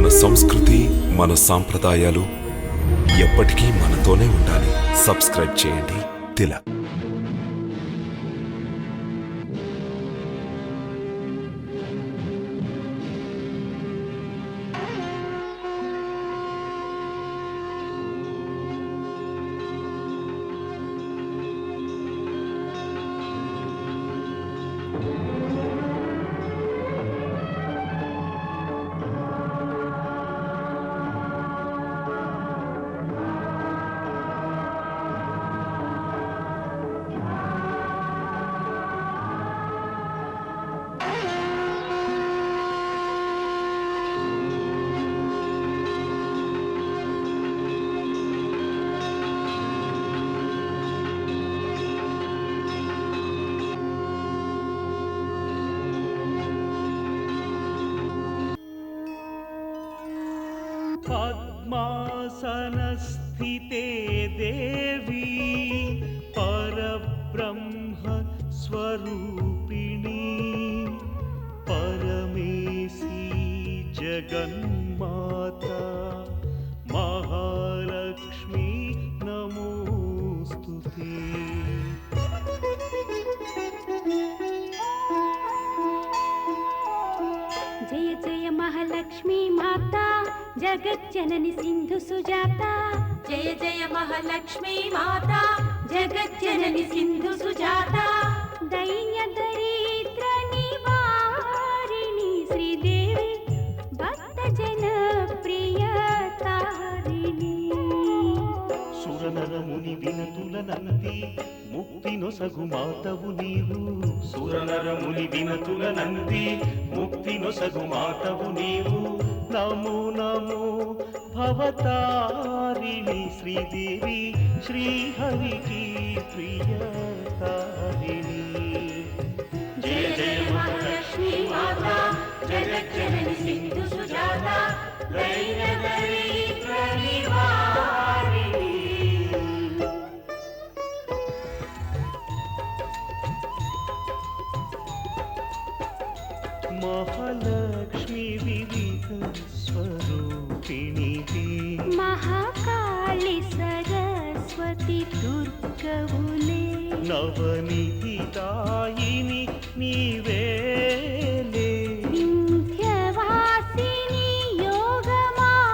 మన సంస్కృతి, మన సాంప్రదాయాలు ఎప్పటికీ మనతోనే ఉండాలి. సబ్స్క్రైబ్ చేయండి తిలక్. पद्मासनस्थिते देवी परब्रह्म स्वरूपिणी परमेशी जगन्माता महालक्ष्मी नमोस्तुते। जय जय महालक्ष्मी माता जगज्जननी सिंधु सुजाता। जय जय महालक्ष्मी माता जगज्जननी सिंधु सुजाता। दैन्य दरिद्र निवारिणी श्रीदेवी भक्त जन प्रिय तारिणी। సురనర ముని వినతుల నంది ముక్తి నొసగు మాతవు నీవు. సురనర ముని వినతుల నంది ముక్తి నొసగు మాతవు నీవు. నమో నమో భవతారిణి శ్రీదేవి శ్రీహరికి ప్రియ తారిణి। जय जय महालक्ष्मी माता जगज्जननी सिंधु सुजाता। दैन्य दरिद्र निवारिणी। महालक्ष्मी विविध स्वरूपिणी महाकाली सरस्वती दुर्गవులే नवनिधिदायिनि नीवेले। వింధ్యవాసిని యోగమాయవులే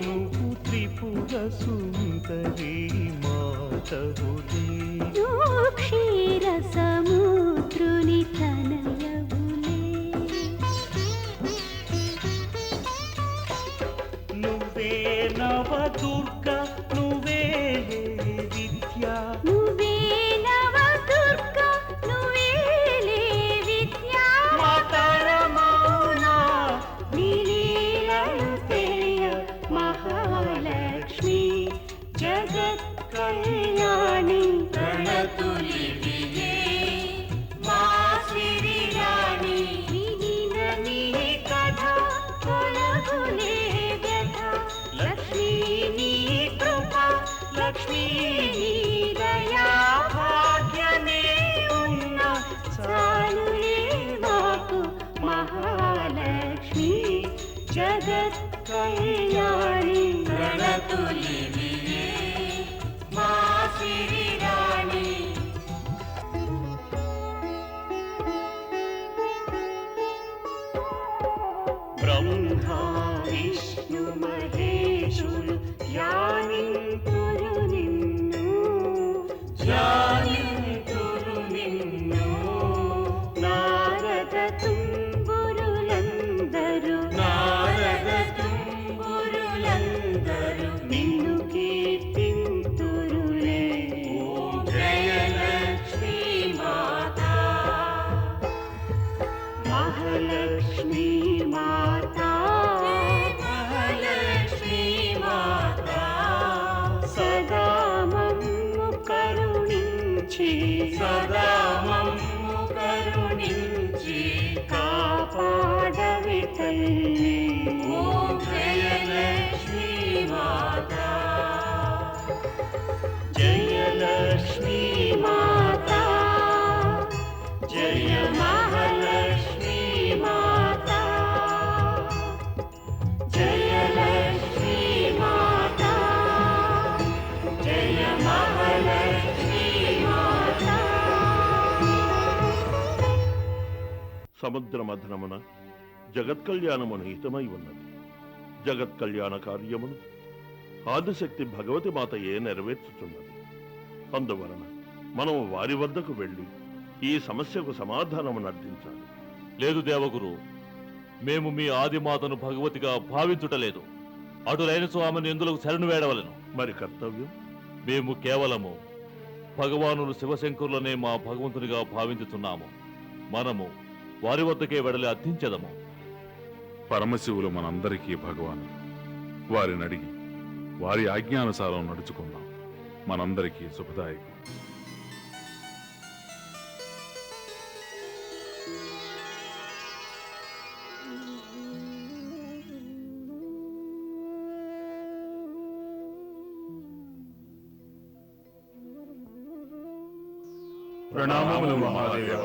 నువ్వు త్రిపుర సుందరి మాతవులే। నువ్వు క్షీర సముద్రుని తనయవులే నువ్వే నవదుర్గ నువ్వే విద్య। నువ్వే నవదుర్గ నువ్వేలే విద్య। మాతరమౌన నీలీలలు తెలియ మహాలక్ష్మి జగత్ కళ్యాణి। ప్రణతులివియే మా శ్రీరాణి। వినిన నీ కథ తొలగులే వ్యథ లక్ష్మీ నీ కృప లక్ష్మీ నీ దయా భాగ్యమే ఉన్న చాలులే మాకు మహాలక్ష్మి జగత్ కళ్యాణి। ప్రణతులివియే మా శ్రీరాణి। బ్రహ్మా విష్ణు మహేశులు ధ్యానింతురు నిన్ను ధ్యానింతురు నిన్ను। నారద తుంబురులందరూ నారద తుంబురులందరూ నిన్ను కీర్తింతురులే ఓం జయలక్ష్మీ మాతా। మహాలక్ష్మీ మాతా మహాలక్ష్మీ మాతా। సదా మమ్ము కరుణించి సదా మమ్ము కరుణించి కాపాడవి తల్లి ఓం జయలక్ష్మీ మాతా। జయలక్ష్మీ మాతా జయ మహాలక్ష్మీ మాతా। సముద్ర మథనమున జగత్కళ్యాణమును హితమై ఉన్నది. జగత్కళ్యాణ కార్యమును ఆదిశక్తి భగవతి మాతయే నెరవేర్చుచున్నది. అందువలన మనం వారి వద్దకు వెళ్ళి ఈ సమస్యకు సమాధానమును అర్థించాలి. లేదు దేవగురు, మేము మీ ఆదిమాతను భగవతిగా భావించుటలేదు. అటులైన స్వామిని ఎందులకు శరణు వేడవలను. మరి కర్తవ్యం? మేము కేవలము భగవానులు శివశంకరులనే మా భగవంతునిగా భావించుతున్నాము. మనము వారి వద్దకే వెడలి అర్థించదము. పరమశివులు మనందరికీ భగవాను. వారిని అడిగి వారి ఆజ్ఞానుసారం నడుచుకుందాం. మనందరికీ శుభదాయకం. ప్రణామములు మహాదేవ.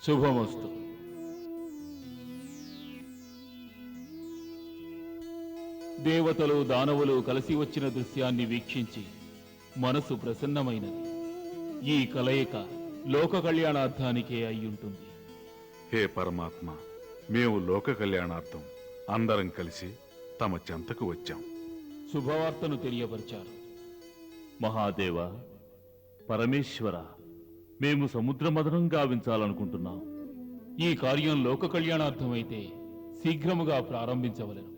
శుభమస్తు. దేవతలు దానవులు కలిసి వచ్చిన దృశ్యాన్ని వీక్షించి మనసు ప్రసన్నమైనది. ఈ కలయిక లోక కళ్యాణార్థానికే అయ్యుంటుంది. హే పరమాత్మ, మేము లోక కళ్యాణార్థం అందరం కలిసి తమ చెంతకు వచ్చాం. శుభవార్తను తెలియపరిచారు. మహాదేవ, పరమేశ్వర, మేము సముద్ర మదనం గావించాలనుకుంటున్నాం. ఈ కార్యం లోక కళ్యాణార్థమైతే శీఘ్రముగా ప్రారంభించవలెను.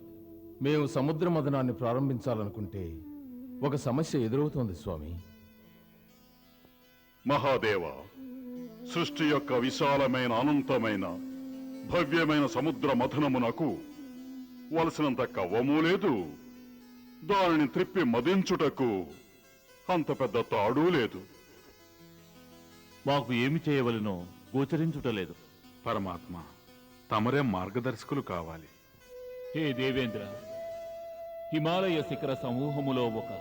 మేము సముద్ర మదనాన్ని ప్రారంభించాలనుకుంటే ఒక సమస్య ఎదురవుతోంది స్వామి. మహాదేవ, సృష్టి యొక్క విశాలమైన అనంతమైన భవ్యమైన సముద్ర మథనమునకు వలసినంత కవ్వము లేదు. దానిని త్రిప్పి మదించుటకు అంత పెద్ద తాడు లేదు. మాకు ఏమి చేయవలెనో గోచరించుటలేదు. పరమాత్మ, తమరే మార్గదర్శకులు కావాలి. హే దేవేంద్ర, హిమాలయ శిఖర సమూహములో ఒక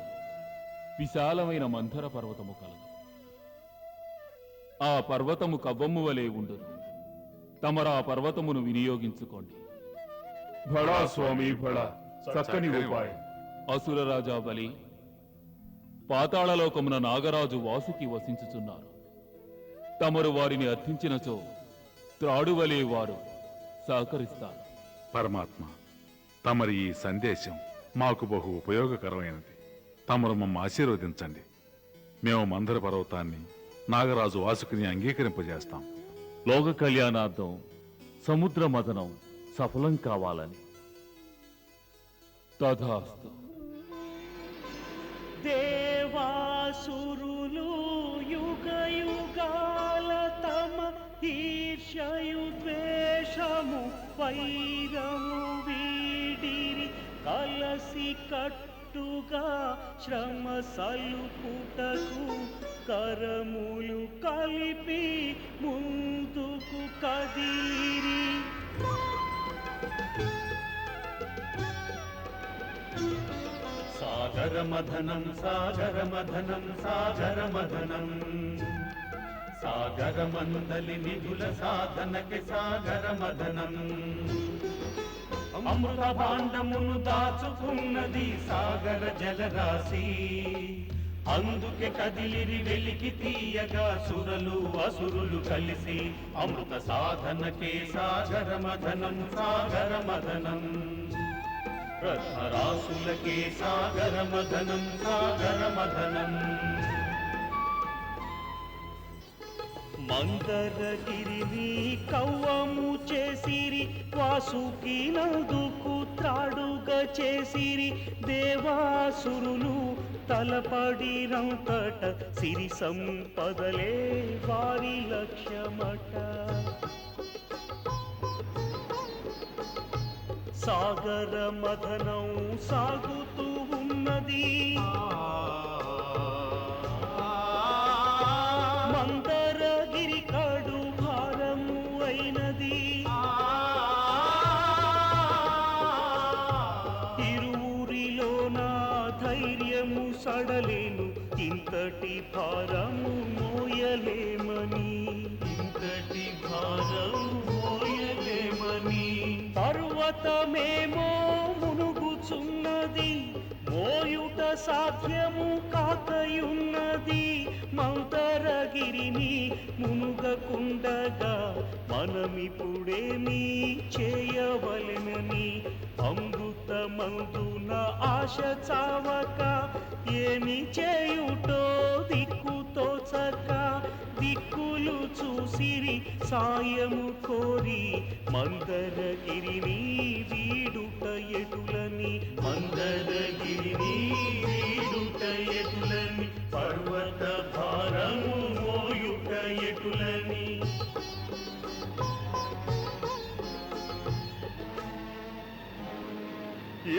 విశాలమైన మంథర పర్వతము కలదు. ఆ పర్వతము కవ్వము వలె ఉండును. తమరా పర్వతమును వినియోగించుకోండి. బడా స్వామి బడా, చక్కని ఉపాయం. అసురరాజా బలి, పాతాళలోకమున నాగరాజు వాసుకి వసించుచున్నారు. తమరు వారిని అర్థించినచో త్రాడువలే వారు సహకరిస్తారు. పరమాత్మ, తమరి ఈ సందేశం మాకు బహు ఉపయోగకరమైనది. తమరు మమ్మ ఆశీర్వదించండి. మేము మందర పర్వతాన్ని నాగరాజు వాసుకుని అంగీకరింపజేస్తాం. లోక కళ్యాణార్థం సముద్ర మదనం సఫలం కావాలని. తథాస్తు. దేవాసురులు యుగ యుగాల తమ ఈర్ష్యయు ద్వేషము వైరము వీడిరి కలసి కట్టుగా శ్రమ సలుపుటకు కరములు కలిపి ముందుకు కదిలిరి. సాగర మథనం సాగర మథనం సాగర మథనం సాగర మందలి నిధుల సాధనకి సాగర మథనం. అమృత భాండమును దాచుకున్నది సాగర జలరాశి. అందుకే కదిలిరి వెలికి తీయగా సురలు అసురులు కలిసి అమృత సాధనకే సాగర మథనం సాగర మథనం. రత్నరాసులకే సాగర మథనం సాగర మథనం. మందరగిరిని కవ్వము చేసిరి వాసుకి నందుకు త్రాడుగా చేసిరి. దేవాసురులు తలపడినంతట సిరి సంపదలే వారి లక్ష్యమట. సాగర మథనం సాగుతూ ఉన్నది. మందరగిరి కడు భారము అయినది. ఇరువురిలోన ధైర్యము సడలేను ఇంతటి భారము మోయలేమని. ఇంతటి భారము మోయలేమని. పర్వతమేమో మునుగుచున్నది మోయుట సాధ్యము కాకయున్నది మంతరగిరిని మునుగకుండగా మనమిప్పుడేమీ చేయవలెనని అమృతమందున ఆశ చావక ఏమి చేయుటో దిక్కుతోచక దిక్కులు చూసిరి సాయము కోరి మందరగిరిని వీడుట ఎటులని మందరగిరిని వీడుట ఎటులని పర్వత భారము మోయుట ఎటులని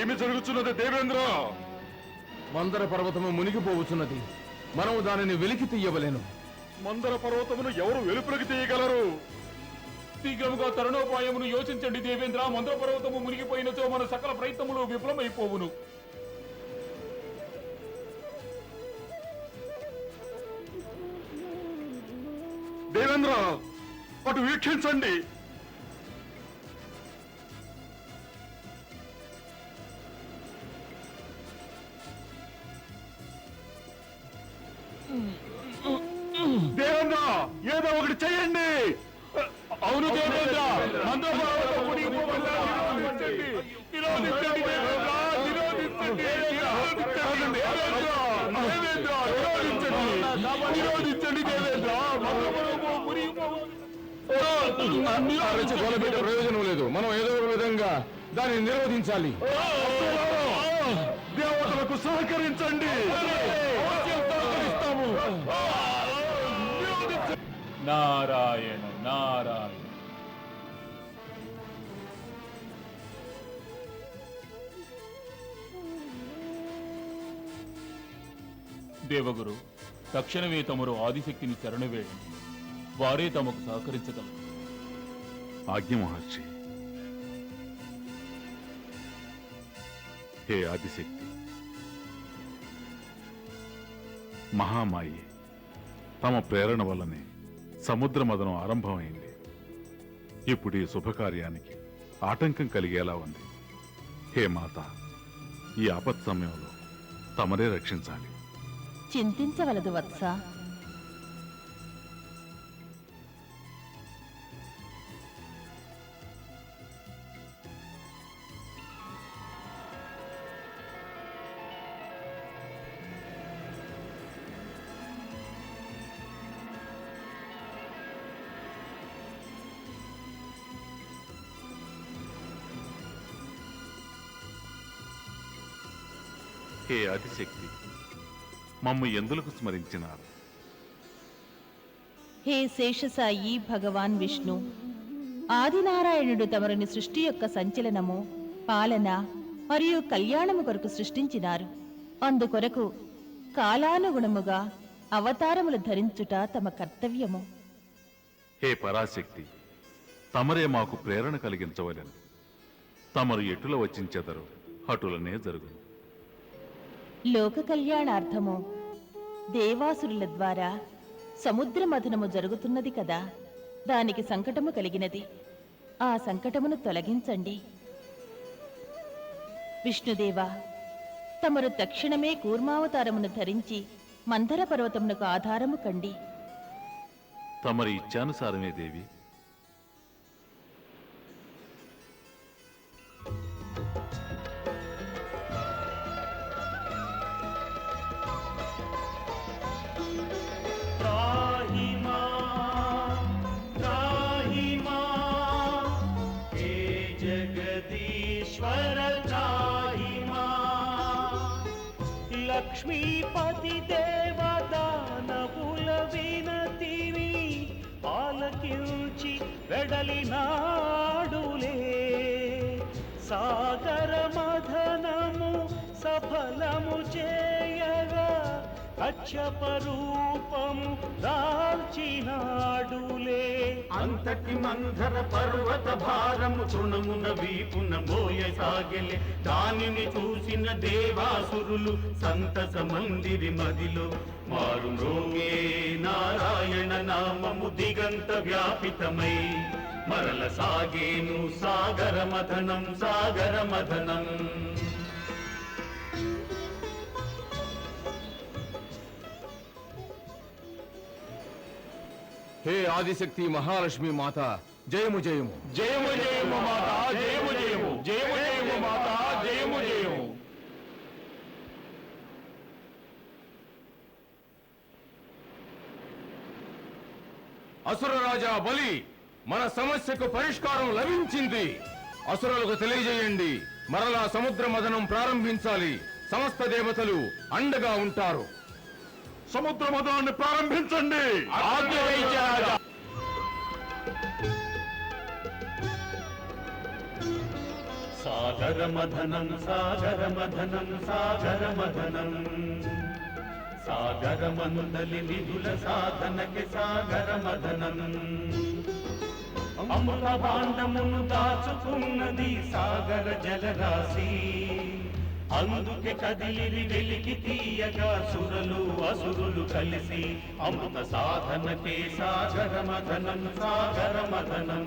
ఏమి జరుగుతున్నది దేవేంద్ర? మందర పర్వతము మునిగిపోవచ్చున్నది. మనము దానిని వెలికి తీయవలెను. మందర పర్వతమును ఎవరు వెలుపలికి తీయగలరు? శీఘ్రముగా తరుణోపాయమును యోచించండి దేవేంద్ర. మందర పర్వతము మునిగిపోయినచో మన సకల ప్రయత్నములు విఫలమైపోవును. దేవేంద్ర, అటు వీక్షించండి. దేవేంద్ర, ఏదో ఒకటి చేయండి. అవును దేవేంద్ర, మందర పర్వతం మునిగిపోవద్దా? నిరోధించండి దేవేంద్ర, నిరోధించండి, నిరోధించండి దేవేంద్ర, దేవేంద్ర, నిరోధించండి దేవేంద్ర. మందర పర్వతం మునిగిపోవద్దు. రెచ్చగొలబెట్టే ప్రయోజనం లేదు. మనం ఏదో ఒక విధంగా దాన్ని నిరోధించాలి. దేవతలకు సహకరించండి. నారాయణ నారాయణ. దేవగురు, తక్షణమే తమరు ఆదిశక్తిని శరణవేయండి. వారే తమకు సహకరించగలరు. ఆజ్ఞ మహర్షి. హే ఆదిశక్తి, మహామాయి తమ ప్రేరణ వల్లనే సముద్ర మదనం ఆరంభమైంది. ఇప్పుడు ఈ శుభకార్యానికి ఆటంకం కలిగేలా ఉంది. హే మాత, ఈ ఆపత్ సమయంలో తమరే రక్షించాలి. చింతించవలదు వత్స. హే ఆదిశక్తి, మమ్ము ఎందులకు స్మరించినారు? హే శేషసాయి భగవాన్ విష్ణు, ఆదినారాయణుడు తమరిని సృష్టి యొక్క సంచలనము, పాలన మరియు కళ్యాణము కొరకు సృష్టించినారు. అందుకొరకు కాలానుగుణముగా అవతారములు ధరించుట తమ కర్తవ్యము. హే పరాశక్తి, తమరే మాకు ప్రేరణ కలిగించవలెను. తమరు ఎటుల వచించెదరు అటులనే జరుగును. లోక కళ్యాణార్థము దేవాసురుల ద్వారా సముద్ర మథనము జరుగుతున్నది కదా, దానికి సంకటము కలిగినది. ఆ సంకటమును తొలగించండి. విష్ణుదేవా, తమరు తక్షణమే కూర్మావతారమును ధరించి మందర పర్వతమునకు ఆధారము కండి. తమరి ఇచ్చానుసారమే దేవి. లక్ష్మీపతి దేవదానవుల వినతిని ఆలకించి వెడలినాడులే. సాగర మథనము సఫలము చేయగా కచ్చప రూపము దాల్చినాడులే. అంతటి మంధర పర్వత భారము తృణమున వీపున మోయసాగెలే. దానిని చూసిన దేవాసురులు సంతస మందిరి మదిలో మారు మ్రోగే నారాయణ నామము దిగంత వ్యాపితమై మరల సాగేను సాగర మథనం సాగర మథనం. హే ఆదిశక్తి మహాలక్ష్మి మాత, జయము జయము. జయము జయము మాత, జయము జయము, జయము జయము మాత, జయము జయము. అసుర రాజా బలి, మన సమస్యకు పరిష్కారం లభించింది. అసురులకు తెలియజేయండి, మరలా సముద్ర మథనం ప్రారంభించాలి. సమస్త దేవతలు అండగా ఉంటారు. సముద్ర మథనాన్ని ప్రారంభించండి. ఆజ్ఞ వహించే రాజా. సాగర మథనం సాగర మథనం సాగర మథనం సాగర మనుదలి నిధుల సాధనకి సాగర మథనం అమృత భాండమును దాచుకున్నది సాగర జలరాశి అందుకే కదిలిరి వెలికి తీయగా సురలు అసురులు కలిసి అమృత సాధనకే సాగర మథనం సాగర మథనం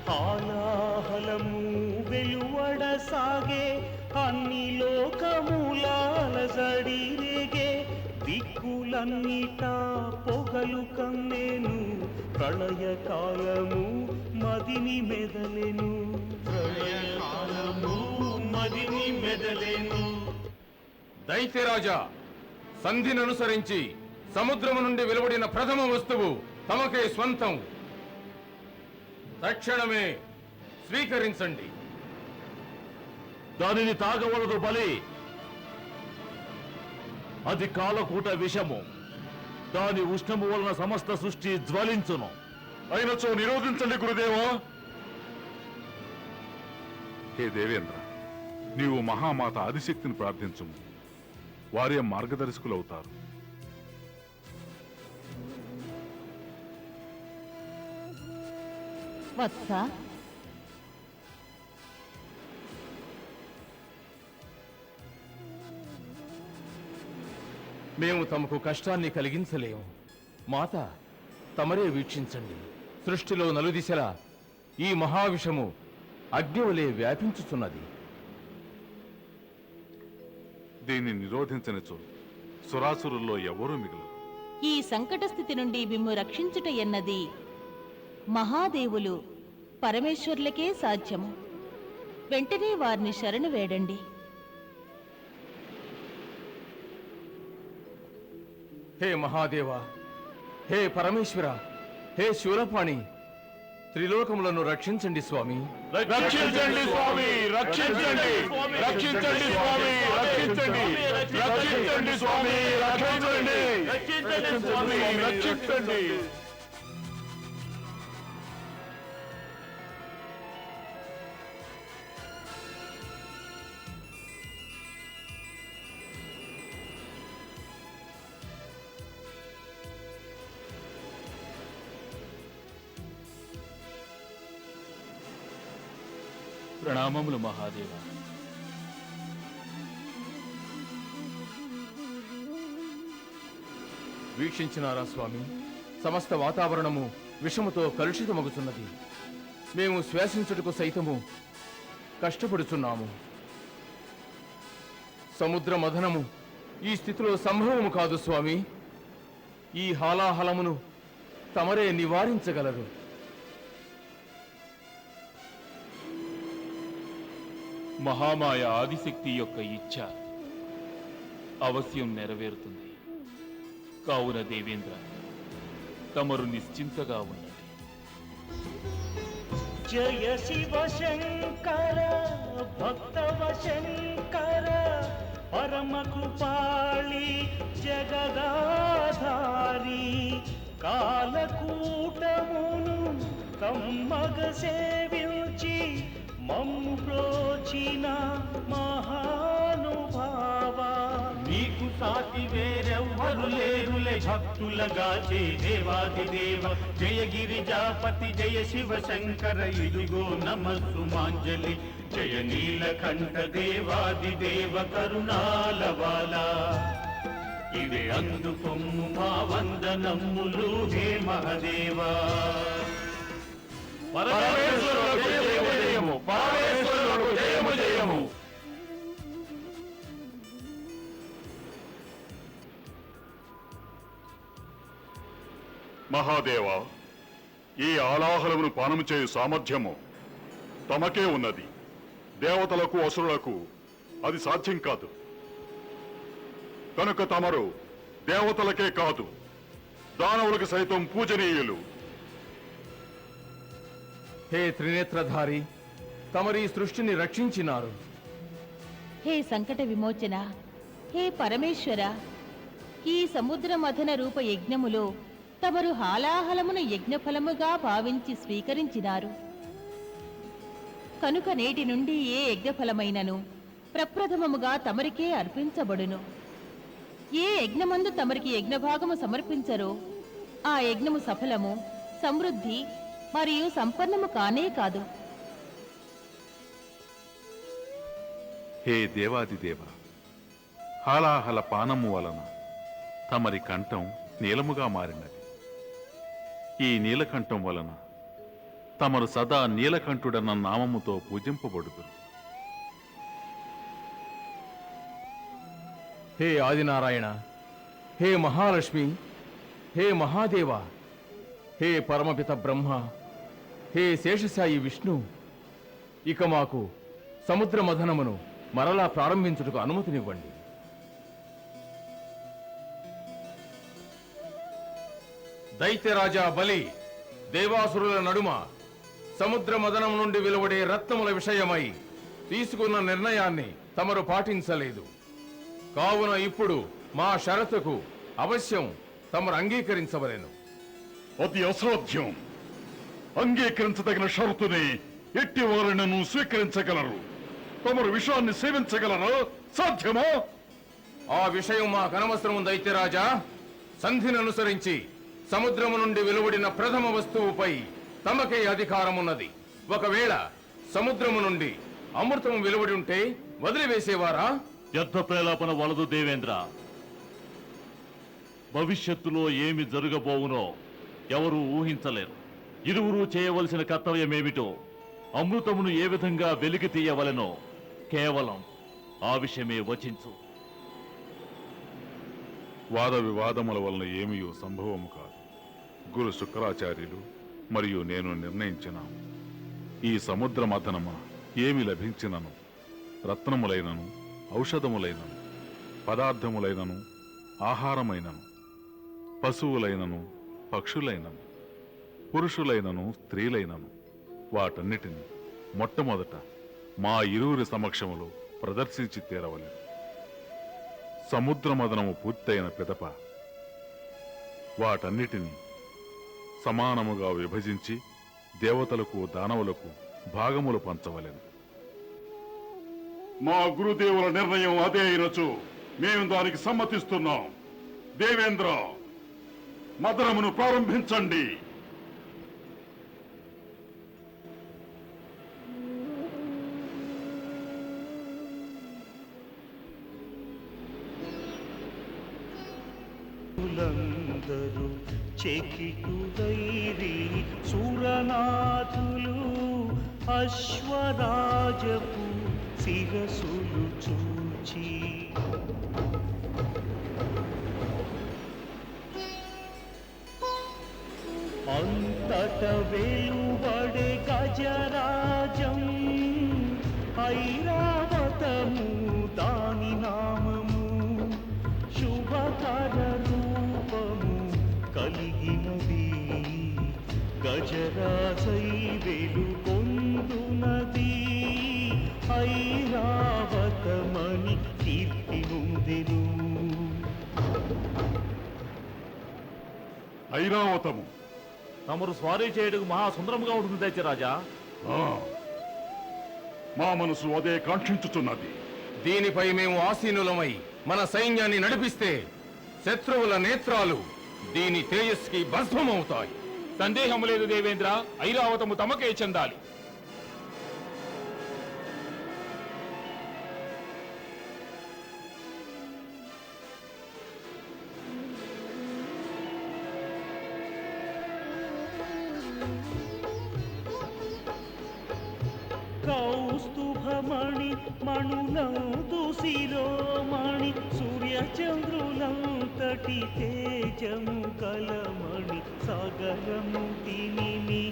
హాలాహలము వెలువడ సాగే అన్ని లోకములాల జడిరేగే దిక్కులన్నిటా పొగలు కమ్మేను ప్రళయకాలము మదిని మెదలెను ప్రళయకాలము మదిని మెదలెను. దైత్యరాజా, సంధిని అనుసరించి సముద్రము నుండి వెలువడిన ప్రథమ వస్తువు తమకే స్వంతం. తక్షణమే స్వీకరించండి. దానిని తాగవలదు బలి. అది కాలకూట విషము. దాని ఉష్ణము వలన సమస్త సృష్టి జ్వలించును. అయినచో నిరోధించండి గురుదేవా. హే దేవేంద్ర, నీవు మహామాత ఆదిశక్తిని ప్రార్థించుము. వారే మార్గదర్శకులవుతారు. వత్స, మేము తమకు కష్టాన్ని కలిగించలేము. మాత, తమరే వీక్షించండి. సృష్టిలో నలుదిశలా ఈ మహావిషము అగ్నివలే వ్యాపించుతున్నది. దీన్ని నిరోధించనిచో సురాసురుల్లో ఎవరూ మిగులు. ఈ సంకట స్థితి నుండి మిమ్ము రక్షించుట ఎన్నది మహాదేవులు పరమేశ్వర్లకే సాధ్యము. వెంటనే వారిని శరణు వేడండి. హే మహాదేవ, హే పరమేశ్వర, హే శూలపాణి, త్రిలోకములను రక్షించండి స్వామి. రక్షించండి స్వామి, రక్షించండి, రక్షించండి స్వామి, రక్షించండి, రక్షించండి స్వామి, రక్షించండి, రక్షించండి స్వామి, రక్షించండి. ప్రణామములు మహాదేవ. వీక్షించినారా స్వామి? సమస్త వాతావరణము విషముతో కలుషితమగుతున్నది. మేము శ్వాసించుటకు సైతము కష్టపడుచున్నాము. సముద్ర మథనము ఈ స్థితిలో సంభవము కాదు స్వామి. ఈ హాలాహలమును తమరే నివారించగలరు. మహామాయ ఆదిశక్తి యొక్క ఇచ్ఛ అవశ్యం నెరవేరుతుంది. కావున దేవేంద్ర, తమరు నిశ్చింతగా ఉండండి. జయ శివ శంకర భక్తవ శంకర పరమ కృపాళి జగదాధారి కాలకూటమును కమ్మగ సేవించి మమ్ము ప్రోచిన మహానుభావ నీకు సాటి వేరెవ్వరు లేరులే భక్తులగాచే దేవాదిదేవ. జయ గిరిజాపతి జయ శివ శంకర ఇదుగో నమస్సుమాంజలి. జయ నీలకంఠ దేవాదిదేవ కరుణాలవాల. ఇవే అందుకొమ్ము మా వందనమ్ములు హే మహదేవా. పరమేశ్వరులకు జయము జయము, పరమేశ్వరులకు జయము జయము. మహాదేవ, ఈ ఆలాహలమును పానము చేయు సామర్థ్యము తమకే ఉన్నది. దేవతలకు అసురులకు అది సాధ్యం కాదు. కనుక తమరు దేవతలకే కాదు, దానవులకు సైతం పూజనీయులు. హే త్రినేత్రధారి, తమరి సృష్టిని రక్షించినారు. హే సంకట విమోచన, హే పరమేశ్వర, ఈ సముద్ర మథన రూప యజ్ఞములో తమరు హాలాహలమును యజ్ఞఫలముగా భావించి స్వీకరించినారు. కనుక నేటి నుండి ఏ యజ్ఞఫలమైనను ప్రప్రథమముగా తమరికే అర్పించబడును. ఏ యజ్ఞమందు తమరికి యజ్ఞభాగము సమర్పించరో ఆ యజ్ఞము సఫలము, సమృద్ధి మరియు సంపన్నము కానే కాదు. హే దేవాదిదేవ, హాలాహల పానము వలన తమరి కంఠం నీలముగా మారినది. ఈ నీలకంఠం వలన తమరు సదా నీలకంఠుడన్న నామముతో పూజింపబడుదురు. హే ఆదినారాయణ, హే మహాలక్ష్మి, హే మహాదేవ, హే పరమపిత బ్రహ్మ, హే శేషసాయి విష్ణు, ఇక మాకు సముద్ర మథనమును మరలా ప్రారంభించుటకు అనుమతినివ్వండి. దైత్యరాజా బలి దేవాసురుల నడుమ సముద్ర మదనం నుండి వెలువడే రత్నముల విషయమై తీసుకున్న నిర్ణయాన్ని తమరు పాటించలేదు. కావున ఇప్పుడు మా షరతుకు అవశ్యం తమరు అంగీకరించవలెను. అతి అసాధ్యం. అంగీకరించదగిన షరతుని ఎట్టి వారినను స్వీకరించగలరు. తమరు విషయాన్ని సేవించగలరా? సాధ్యమా? ఆ విషయం మా కనవసరం దైత్యరాజా. సంధిని అనుసరించి సముద్రము నుండి వెలువడిన ప్రథమ వస్తువుపై తమకే అధికారమున్నది. ఒకవేళ సముద్రము నుండి అమృతము వెలువడి ఉంటే వదిలివేసేవారా? యుద్ధ ప్రేలాపన వలదు దేవేంద్ర. భవిష్యత్తులో ఏమి జరగబోవునో ఎవరూ ఊహించలేరు. ఇరువురు చేయవలసిన కర్తవ్యమేమిటో, అమృతమును ఏ విధంగా వెలికి తీయవలెనో కేవలం ఆ విషయమే వచించు. వాద వివాదముల వలన ఏమీ సంభవము కాదు. గురు శుక్రాచార్యులు మరియు నేను నిర్ణయించినాము. ఈ సముద్ర మథనమ ఏమి లభించినను, రత్నములైనను, ఔషధములైనను, పదార్థములైనను, ఆహారమైనను, పశువులైనను, పక్షులైనను, పురుషులైనను, స్త్రీలైనను, వాటన్నిటిని మొట్టమొదట మా ఇరువురి సమక్షములో ప్రదర్శించి తీరవలెను. సముద్ర మదనము పూర్తయిన పిదప వాటన్నిటిని సమానముగా విభజించి దేవతలకు, దానవులకు భాగములు పంచవలెను. మా గురుదేవుల నిర్ణయం అదే అయినచో మేము దానికి సమ్మతిస్తున్నాం. దేవేంద్ర, మదనమును ప్రారంభించండి. లందరూ చెకిటుదైరి సురనాథులు అశ్వరాజపు శిరసులు చూచి అంతట వెలువడే గజరాజం ఐరావతము దాని నామము శుభకర రూపము కలిగినది గజరాజై వెలుగొందునది ఐరావతమని కీర్తి నొందెను. ఐరావతము తమరు స్వారీ చేయటకు మహాసుందరముగా ఉంటుంది దైత్యరాజా. మా మనసు అదే కాంక్షించుతున్నది. దీనిపై మేము ఆసీనులమై మన సైన్యాన్ని నడిపిస్తే శత్రువుల నేత్రాలు దీని తేజస్కి భస్మమవుతాయి. సందేహం లేదు దేవేంద్ర, ఐరావతము తమకే చెందాలి. కౌస్తుభమణి మణులందు శిరోమణి సూర్యచంద్రులంతటి తేజము కలమణి సాగరము దీనిని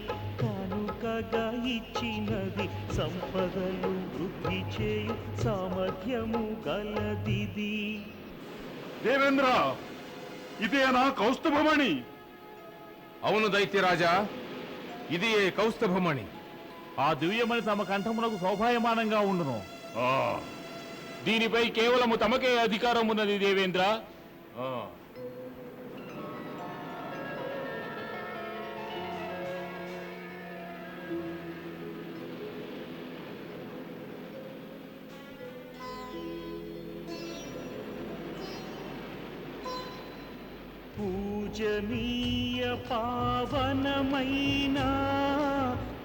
కానుకగా ఇచ్చినది సంపదలు వృద్ధి చేయు సామర్థ్యము గలదిది. దేవేంద్ర, ఇదేనా కౌస్తుభమణి? అవును దైత్యరాజా, ఇది ఏ కౌస్తుభమణి. ఆ దివ్యమణి తమ కంఠమునకు శోభాయమానంగా ఉండును. ఆ, దీనిపై కేవలము తమకే అధికారం ఉన్నది దేవేంద్ర. పూజనీయ పావనమైన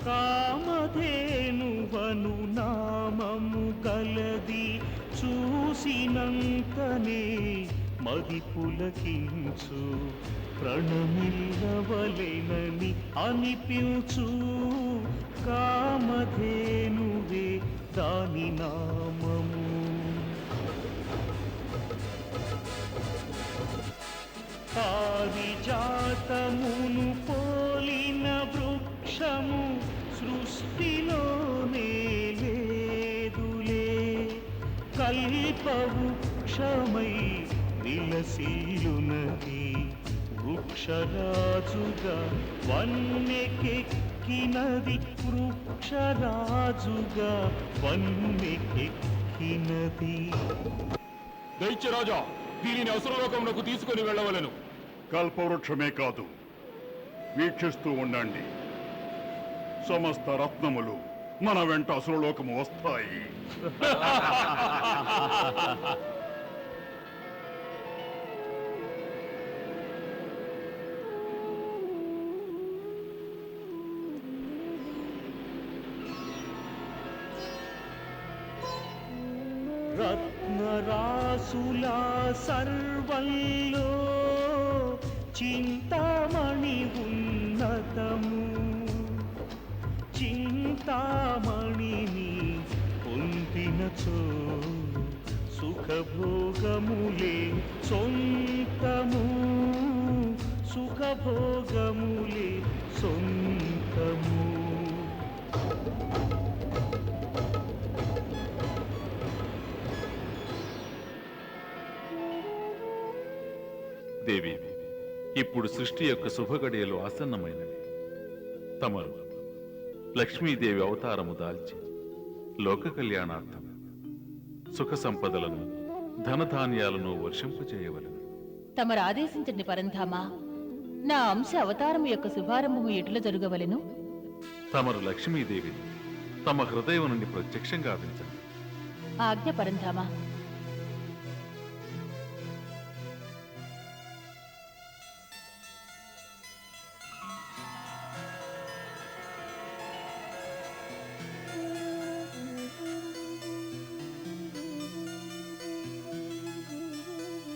కామధేనువను నామము కలది చూసినంతనే మది పులకించు ప్రణమిల్లవలెనని అనిపించు కామధేనువే దాని నామము. పారిజాతమును పోలిన వృక్షము సృష్టిలోనే లేదులే, కల్పవృక్షమై విలసిల్లునది వృక్షరాజుగా వన్నెకెక్కినది, వృక్షరాజుగా వన్నెకెక్కినది. దైత్యరాజా, దీనిని అసురలోకమునకు తీసుకొని వెళ్ళవలెను. కల్పవృక్షమే కాదు, వీక్షిస్తూ ఉండండి. సమస్త రత్నములు మన వెంట అసురలోకము వస్తాయి. రత్నరాసులా సర్వంలో చింతామణి ఉన్నతము, చింతామణిని పొందినచో సుఖభోగములే సొంతము, సుఖభోగములే సొంతము. దేవి, ఇప్పుడు సృష్టి యొక్క శుభగడియలు ఆసన్నమైనవి. తమరు లక్ష్మీదేవి అవతారము దాల్చి లోక కళ్యాణార్థం సుఖ సంపదలను ధనధాన్యాలను వర్షింపచేయవలెను. తమరు ఆదేశించండి పరంధామా. నా అంశ అవతారము యొక్క శుభారంభము ఎటుల జరుగవలెను? తమరు లక్ష్మీదేవిని తమ హృదయం నుండి ప్రత్యక్షంగా గావించండి. ఆజ్ఞ పరంధామా.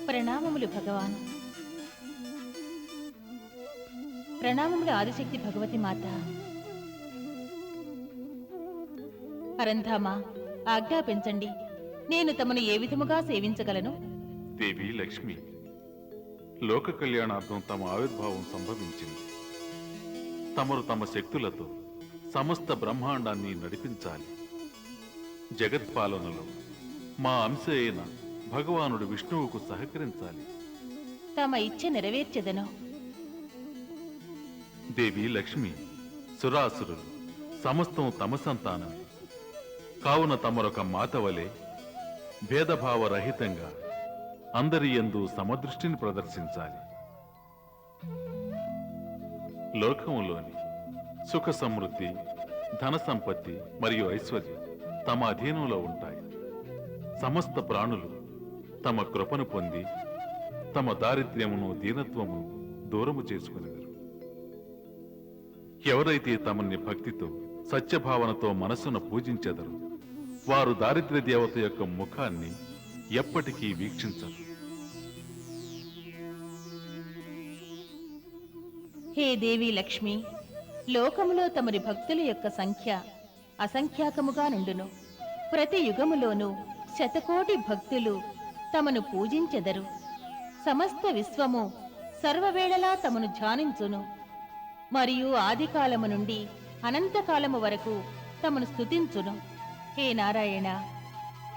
ప్రణామములు భగవాన్. ప్రణామములు ఆదిశక్తి భగవతి మాత. పరంధామా, ఆజ్ఞాపించండి, నేను తమను ఏ విధముగా సేవించగలను? దేవి లక్ష్మి, లోక కళ్యాణార్థం తమ ఆవిర్భావం సంభవించింది. తమరు తమ శక్తులతో సమస్త బ్రహ్మాండాన్ని నడిపించాలి. జగత్పాలనలో మా అంశ అయిన భగవానుడు విష్ణువుకు సహకరించాలి. తమ ఇచ్చ నెరవేర్చెదను. దేవి లక్ష్మి, సురాసురులు సమస్తం తమ సంతానం కావున తమరొక మాత వలె భేదభావ రహితంగా అందరి యందు సమదృష్టిని ప్రదర్శించాలి. లోకములోని సుఖ సమృద్ధి, ధన సంపత్తి మరియు ఐశ్వర్యం తమ అధీనంలో ఉంటాయి. సమస్త ప్రాణులు తమ కృపను పొంది తమ దారిద్ర్యమును దీనత్వమును దూరము చేసుకునేవారు. ఎవరైతే తమని భక్తితో సత్యభావనతో మనస్సును పూజించెదరు వారు దారిద్ర్య దేవత యొక్క ముఖాన్ని ఎప్పటికీ వీక్షించరు. హే దేవి లక్ష్మి, లోకములో తమరి భక్తుల యొక్క సంఖ్య అసంఖ్యాకముగా నుండును. ప్రతి యుగములోనూ శతకోటి భక్తులు తమను పూజించెదరు. సమస్త విశ్వము సర్వవేళలా తమను ధ్యానించును. మరియు ఆదికాలము నుండి అనంతకాలము వరకు తమను స్తుతించును. హే నారాయణ,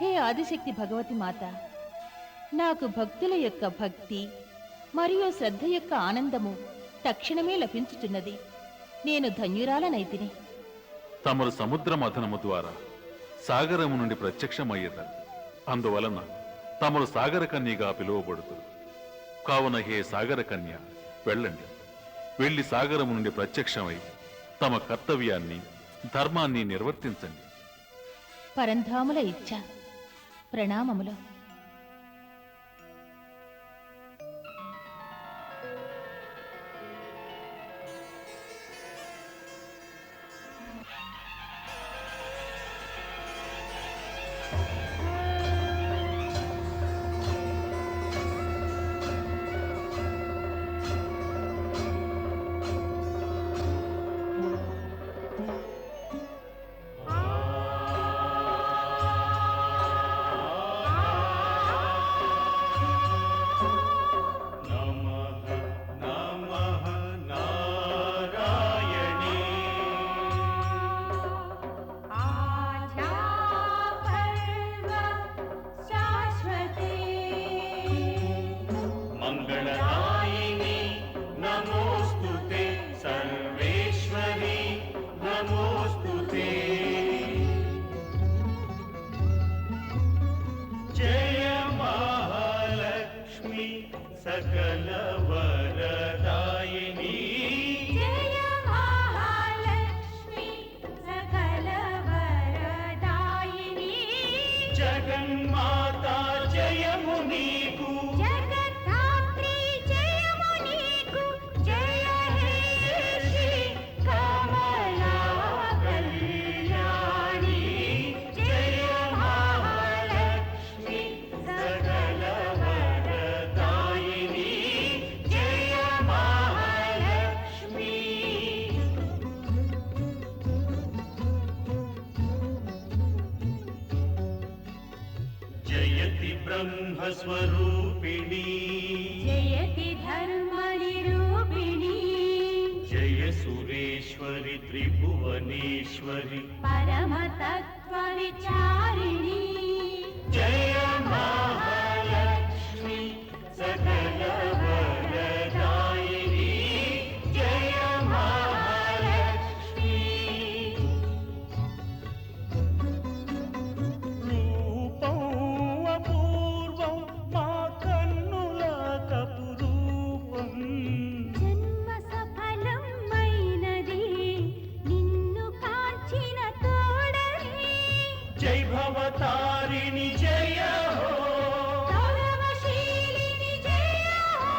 హే ఆదిశక్తి భగవతి మాత, నాకు భక్తుల యొక్క భక్తి మరియు శ్రద్ధ యొక్క ఆనందము తక్షణమే లభించుచున్నది. నేను ధన్యురాలనైతిని. తమరు సముద్ర మథనము ద్వారా సాగరము నుండి ప్రత్యక్షమయ్యేదారు. అందువలన తమరు సాగర కన్యగా పిలువబడుతారు. కావున హే సాగర కన్య, వెళ్ళండి. వెళ్లి సాగరము నుండి ప్రత్యక్షమై తమ కర్తవ్యాన్ని, ధర్మాన్ని నిర్వర్తించండి. పరంధాముల ఇచ్చ. ప్రణామములు. మంగళదాయిని నమోస్తుతే, సర్వేశ్వరి నమోస్తుతే. జయ మహాలక్ష్మి సకల వరదాయిని. జయ మహాలక్ష్మి సకల వరదాయిని. జగన్మాతా జయము నీకు, జగద్ధాత్రి జయము నీకు. జయ హే శ్రీ కమలా కళ్యాణి. జయ మహాలక్ష్మి సకల వరదాయిని. జయ మహాలక్ష్మి. జయతి బ్రహ్మస్వరూపిణి, జయతి ధర్మ నిరూపిణి. జయ సురేశ్వరి త్రిభువనేశ్వరి. పరమ తత్వ విచారిణి. జయ మహాలక్ష్మి సకల వరదాయిని. జయ మహాలక్ష్మి. రూపం అపూర్వం మా కన్నుల కపురూపం. జన్మ సఫలమైనది నిన్ను కాంచిన తోడని. జై భవతారిణి జయ హో, గౌరవశీలిని జయ హో.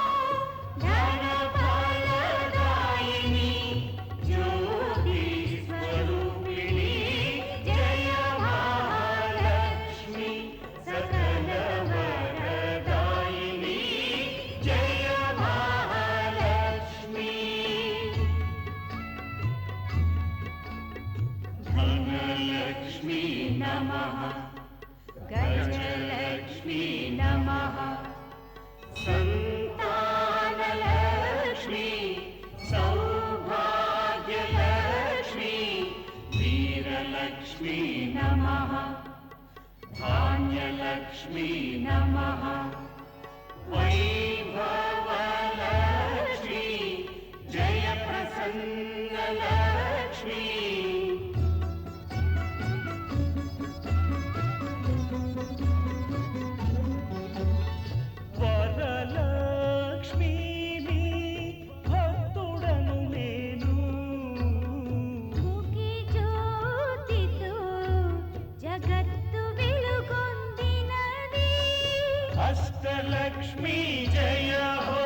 ధన ఫలదాయిని జ్యోతి స్వరూపిణి. జయ మహాలక్ష్మి సకల వరదాయిని. జయ మహాలక్ష్మి. ధనలక్ష్మి నమః, గజలక్ష్మి నమః, సంతానలక్ష్మి, సౌభాగ్యలక్ష్మి, వీరలక్ష్మి నమః, ధాన్యలక్ష్మి నమః, వైభవలక్ష్మి, జయ ప్రసన్నలక్ష్మి. వరలక్ష్మిని భక్తుడను నేను, ముఖి జ్యోతితో జగత్తు వెలుగొందినది. అష్టలక్ష్మి జయ హో,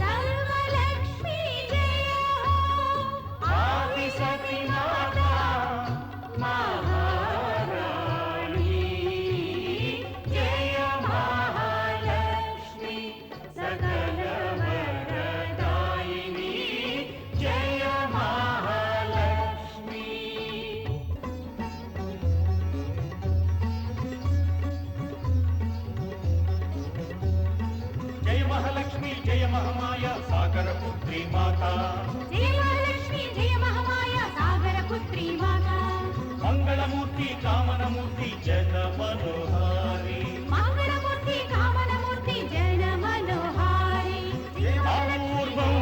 సర్వలక్ష్మి జయ హో. ఆదిశక్తి మాతా మహారాణి. జయ మహాలక్ష్మి సకల వరదాయిని. జయ మహాలక్ష్మి. జయ మహమాయ సాగర పుత్రి మాత జయ మహాలక్ష్మి జయ మహామాయ సాగర పుత్రి మాత మంగళమూర్తి కామనమూర్తి జన మనోహారి మంగళమూర్తి కామనమూర్తి జన మనోహారి అపూర్వం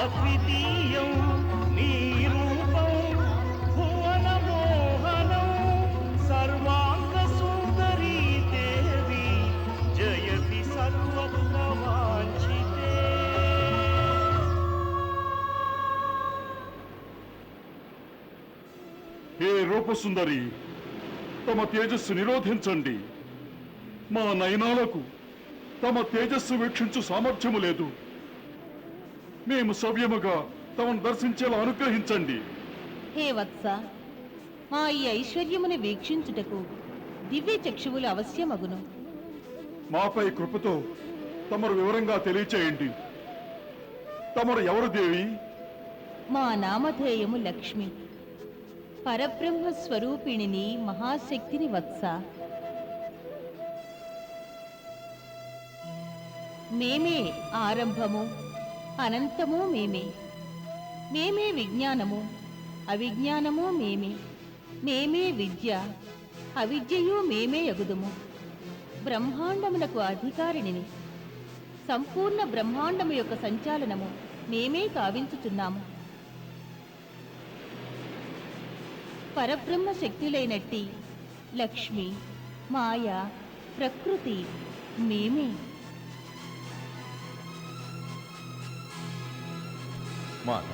అద్వితీయం నీ రూపం భువన మోహనం సర్వాంగ సుందరీ దేవి జయతి సర్వత్ర వాంఛితే. హే రూపసుందరి, తమ తేజస్సు నిరోధించండి. మా నయనాలకు తమ తేజస్సు వీక్షించు సామర్థ్యము లేదు. మేము సవ్యముగా తమను దర్శించేలా అనుగ్రహించండి. హే వత్స, మా ఈ ఐశ్వర్యమును వీక్షించుటకు దివ్య చక్షువులు అవశ్యమగును. మాపై కృపతో తమరు వివరంగా తెలియచేయండి. తమరు ఎవరు దేవి? మా నామధేయము లక్ష్మి, పరబ్రహ్మ స్వరూపిణిని, మహాశక్తిని వత్స. మేమే ఆరంభము, అనంతము మేమే. మేమే విజ్ఞానము, అవిజ్ఞానము మేమే. మేమే విద్య, అవిద్యయు మేమే యగుదుము. బ్రహ్మాండమునకు అధికారిణిని. సంపూర్ణ బ్రహ్మాండము యొక్క సంచాలనము మేమే కావించుచున్నాము. పరబ్రహ్మ శక్తులైనట్టి లక్ష్మి, మాయ, ప్రకృతి మేమే. మాత,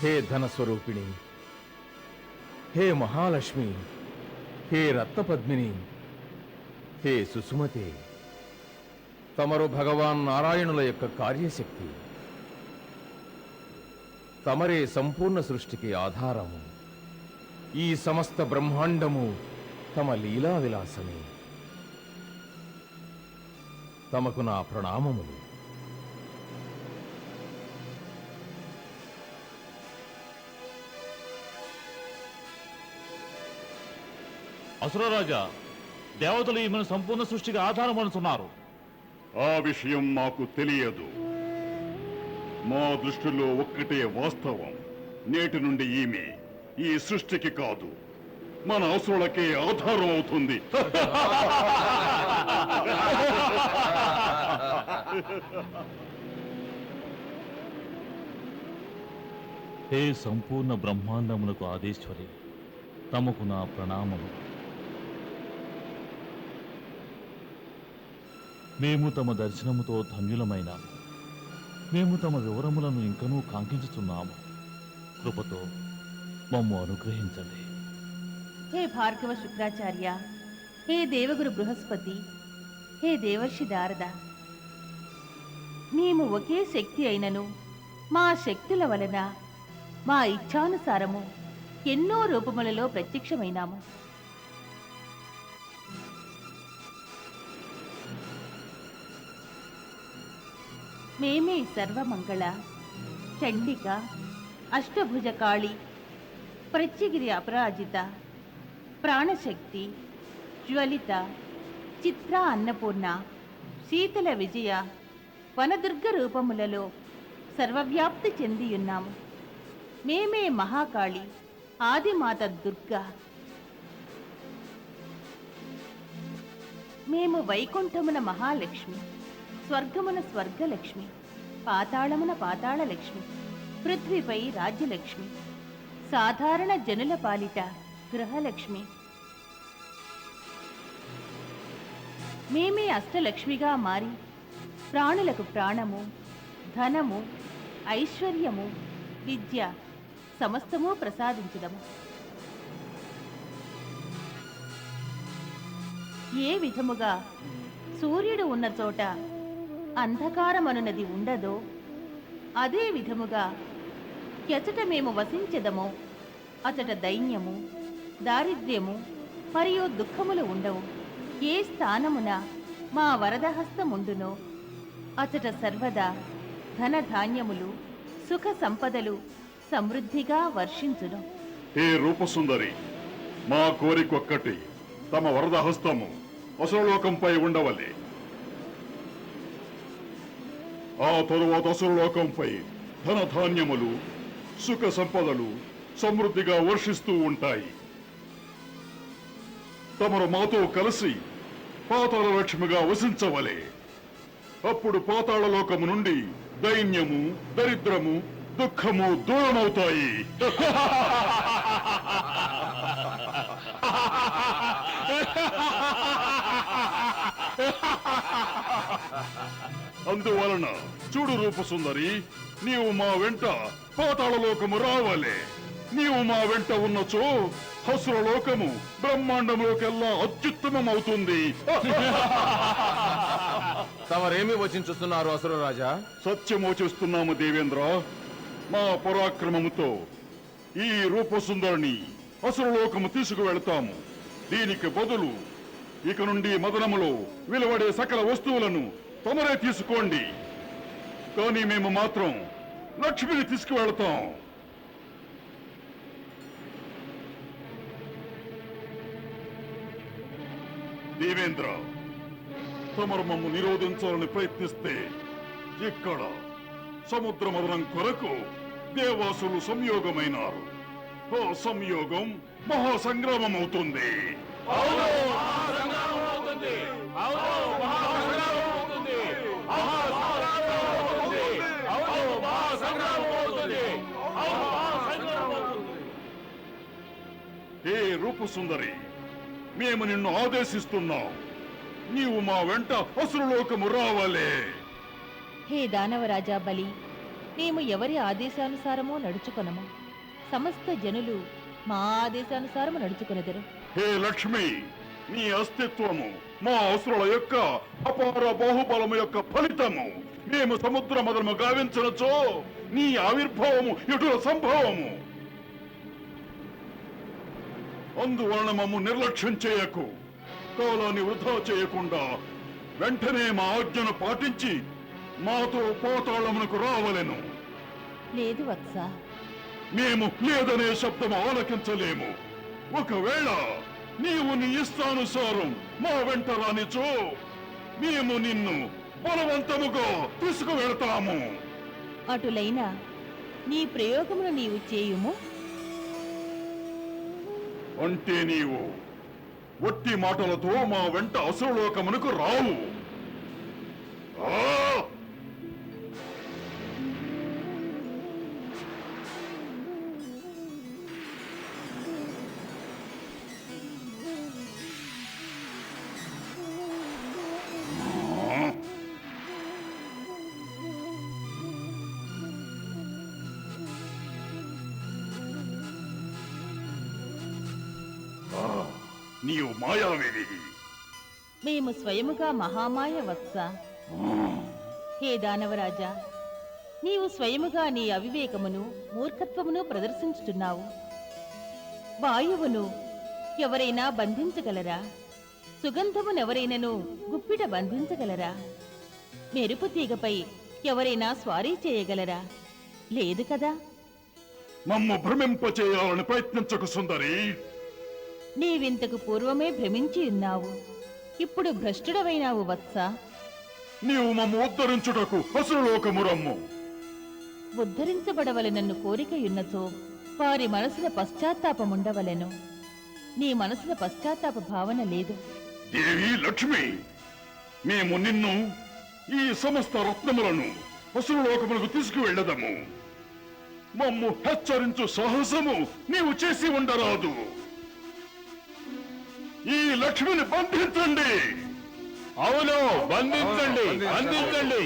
హే ధనస్వరూపిణి, హే మహాలక్ష్మి, హే రత్నపద్మిని, హే సుసుమతే, తమరు భగవాన్ నారాయణుల యొక్క కార్యశక్తి. తమరే సంపూర్ణ సృష్టికి ఆధారము. ఈ సమస్త బ్రహ్మాండము తమ లీలా విలాసమే. తమకు నా ప్రణామములు. అసురరాజా, దేవతలు ఈమెను సంపూర్ణ సృష్టికి ఆధారం అనుతున్నారు. ఆ విషయం మాకు తెలియదు. మా దృష్టిలో ఒక్కటే వాస్తవం. నేటి నుండి ఈమె ఈ సృష్టికి కాదు, మన అవసరాలకే ఆధారం అవుతుంది. హే సంపూర్ణ బ్రహ్మాండమునకు ఆదేశ్వరి, తమకు నా ప్రణామము. మేము తమ దర్శనముతో ధన్యులమైనాము. మేము తమ వివరములను ఇంకనూ కాంక్షించుతున్నాము. కృపతో మమ్ము అనుగ్రహించండి. హే భార్గవ శుక్రాచార్య, హే దేవగురు బృహస్పతి, హే దేవర్షి నారద, మేము ఒకే శక్తి అయినను మా శక్తుల వలన మా ఇచ్ఛానుసారము ఎన్నో రూపములలో ప్రత్యక్షమైనాము. మేమే సర్వమంగళ, చండిక, అష్టభుజ కాళి, ప్రత్యగిరి అపరాజిత, ప్రాణశక్తి, జ్వలిత, చిత్ర అన్నపూర్ణ, శీతల విజయ, వనదుర్గ రూపములలో సర్వవ్యాప్తి చెందియున్నాము. మేమే మహాకాళి, ఆదిమాత దుర్గా. మేము వైకుంఠమున మహాలక్ష్మి, స్వర్గమున స్వర్గలక్ష్మి, పాతాళమున పాతాళలక్ష్మి, పృథ్వీపై రాజ్యలక్ష్మి, సాధారణ జనుల పాలిట గృహలక్ష్మి. మేమే అష్టలక్ష్మిగా మారి ప్రాణులకు ప్రాణము, ధనము, ఐశ్వర్యము, విద్య సమస్తము ప్రసాదించుదము. ఏ విధముగా సూర్యుడు ఉన్న చోట అంధకారమనున్నది ఉండదో, అదే విధముగా ఎచట మేము వసించెదమో అచట దైన్యము, దారిద్ర్యము మరియు దుఃఖములు ఉండవు. ఏ స్థానమున మా వరదహస్తముండునో అచట సర్వదా ధనధాన్యములు, సుఖ సంపదలు సమృద్ధిగా వర్షించును. హే రూపసుందరి, మా కోరికొక్కటి, తమ వరద హస్తము అసురలోకంపై ఉండవలే. ఆ తరువాత అసురలోకంపై ధనధాన్యములు సుఖ సంపదలు సమృద్ధిగా వర్షిస్తూ ఉంటాయి. తమరు మాతో కలిసి పాతాళ లక్ష్మిగా వసించవలే. అప్పుడు పాతాళ లోకము నుండి దైన్యము, దరిద్రము, దుఃఖము దూరమవుతాయి. అందువలన చూడు రూపసుందరి, నీవు మా వెంట పాతాళ లోకము రావాలే. నీవు మా వెంట ఉన్నచో అసుర లోకము బ్రహ్మాండంలోకెల్లా అత్యుత్తమం అవుతుంది. తమరేమి వచించుతున్నారు అసురరాజా? సత్యమోచిస్తున్నాము దేవేంద్ర. మా పరాక్రమముతో ఈ రూపసుందరిని అసురలోకము తీసుకువెళతాము. దీనికి బదులు ఇక నుండి మదనములో విలువడే సకల వస్తువులను తమరే తీసుకోండి. కానీ మేము మాత్రం లక్ష్మిని తీసుకువెళతాం. దేవేంద్ర, తమరు మమ్ము నిరోధించాలని ప్రయత్నిస్తే ఇక్కడ సముద్ర మదనం కొరకు దేవాసులు సంయోగమైనారు. ఆ సంయోగం మహాసంగ్రామం అవుతుంది. హే రూపసుందరి, మేము నిన్ను ఆదేశిస్తున్నాం. నీవు మా వెంట అసురలోకము రావాలే. హే దానవరాజా బలి, మేము ఎవరి ఆదేశానుసారమో నడుచుకొనము. సమస్త జనులు మా ఆదేశానుసారము నడుచుకొనెదరు. హే లక్ష్మి, నీ అస్తిత్వము మా అసురుల యొక్క అపార బాహుబలము యొక్క ఫలితము. మేము సముద్ర మదనము గావించనచో నీ ఆవిర్భావము ఎటుల సంభవము. అందువలన మమ్ము నిర్లక్ష్యం చేయకు. కాలాన్ని వృధా చేయకుండా వెంటనే మా ఆజ్ఞను పాటించి మాతో పాతాళమునకు రావలెను. లేదు వత్స, మేము లేదనే శబ్దం ఆలకించలేము. ఒకవేళ నీవు నీ ఇష్టానుసారం మా వెంట రానిచో మేము నిన్ను బలవంతముగా తీసుకువెళతాము. అటులైనా నీ ప్రయోగమును నీవు చేయుము. అంటే నీవు ఒట్టి మాటలతో మా వెంట అసురలోకమునకు రావు. ఆ! నీవు మాయావివి. మేము స్వయముగా మహామాయ వత్స. హే దానవరాజా, నీవు స్వయముగా నీ అవివేకమును మూర్ఖత్వమును ప్రదర్శించుతున్నావు. వాయువును ఎవరైనా బంధించగలరా? సుగంధమునెవరైనను గుప్పిట బంధించగలరా? మెరుపు తీగపై ఎవరైనా స్వారీ చేయగలరా? లేదు కదా. మమ్ము భ్రమింపచేయాలని ప్రయత్నించకు సుందరి. నీవింతకు పూర్వమే భ్రమించి ఉన్నావు, ఇప్పుడు భ్రష్టుడవైనావు వత్స. నీవు మమ్ము ఉద్ధరించుటకు అసురలోకము రమ్ము. ఉద్ధరించబడవలెనన్ను కోరికయున్నచో వారి మనసుల పశ్చాత్తాపముండవలెను. నీ మనసుల పశ్చాత్తాప భావన లేదు. దేవి లక్ష్మి, మేము నిన్ను ఈ సమస్త రత్నములను అసురలోకములకు తీసుకువెళ్ళదము. మమ్ము హెచ్చరించు సాహసము నీవు చేసి ఉండరాదు. ఈ లక్ష్మిని బంధించండి. అవును, బంధించండి, బంధించండి.